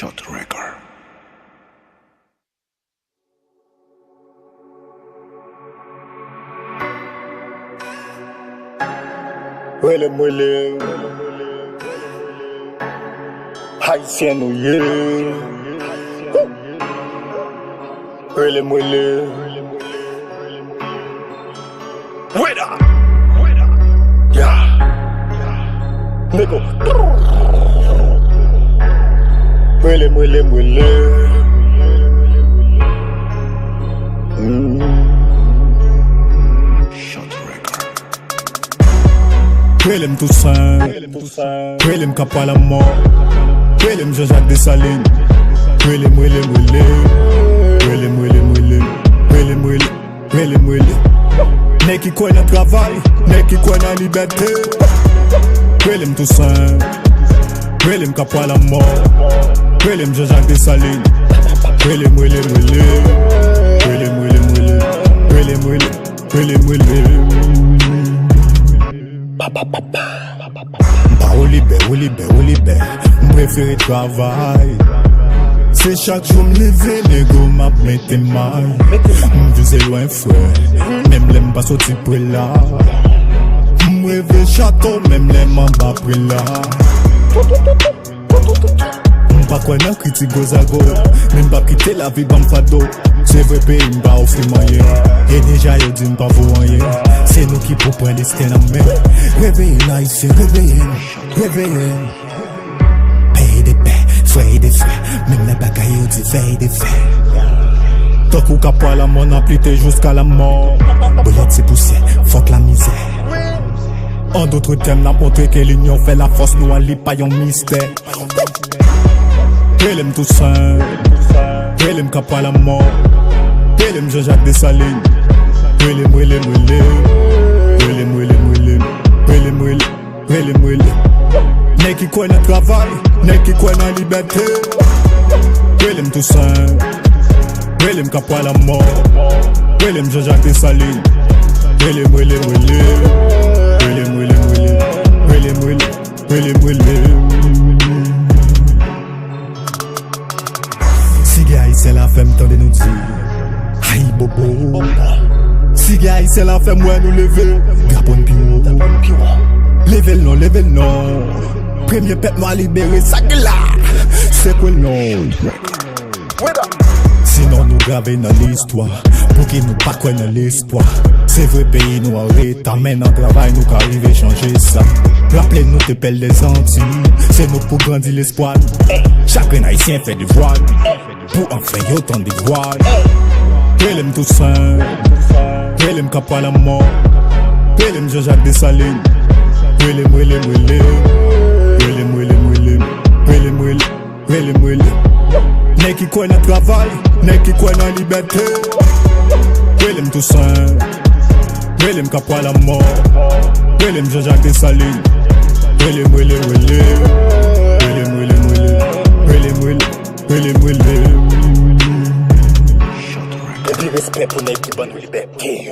Shot record. Mwele Haïtien nou ye Mwele Weda Ya Nego Mwele Mwelem Toussaint, Mwelem Kapwa la mort, Mwelem Jean-Jacques Dessalines, Mwelem Nek ki kwen nan travay, nek ki kwen nan liberté. Mwelem Toussaint, Mwelem Kapwa la mort, Mwelem Jean-Jacques Dessalines, Mwelem Mpa ou libe, m'prefere travay. Se chak jou m'leve, nego m'ap mette may. M'vize loin fwe, mem lem pa soti pre la. M'reve chateau, mem lem an ba pre la. M'pa kwen nan kriti gozago, men m'pa kite la vi bam fado. Se vre pe m'ba ofri manye, e deja yo di m'pa vou anye. Se nou ki pou pren destin nan men. Réveillez haïtien, réveillez. Paye des paix, frais des frais. Même les bagailles yo di veille des faits. Tant qu'on Kapwa la mort n'a plité jusqu'à la mort. Boulette c'est poussière, fuck la misère. En d'autres termes, n'a montré que l'union fait la force, nous allie pas yon mystère. Mwelem Toussaint, Mwelem Kapwa la mort, Mwelem Jean-Jacques Dessalines, Mwelem Nek ki kwen nan travay, nek ki kwen nan liberté. Mwelem Toussaint, Mwelem Kapwa la mort, Mwelem Jean-Jacques Dessalines, Si haïtien la femme tande nou di, aïe bobo. Si haïtien la femme ouais nous lever, grapon pio. Level non. Premier pep nou a libéré, ça que là, c'est quoi non. Sinon nous graver dans l'histoire, pour qui nous pas quoi dans l'espoir. C'est vrai pays nous en retard, mais dans travail nous qu'arriver changer ça. Rappelez-nous te pelle des Antilles, c'est nous pour grandir l'espoir. Chacun haïtien fait du voile, pour enfin y autant de voile. Mwelem Toussaint, Mwelem Kapwa la mort, Mwelem Jean-Jacques Dessalines, Nek ki kwen nan travay, nek ki kwen nan liberté. Mwelem Toussaint, Mwelem Kapwa la mort, Mwelem Jean-Jacques Dessalines, Respect pour nek ki ban nou liberté.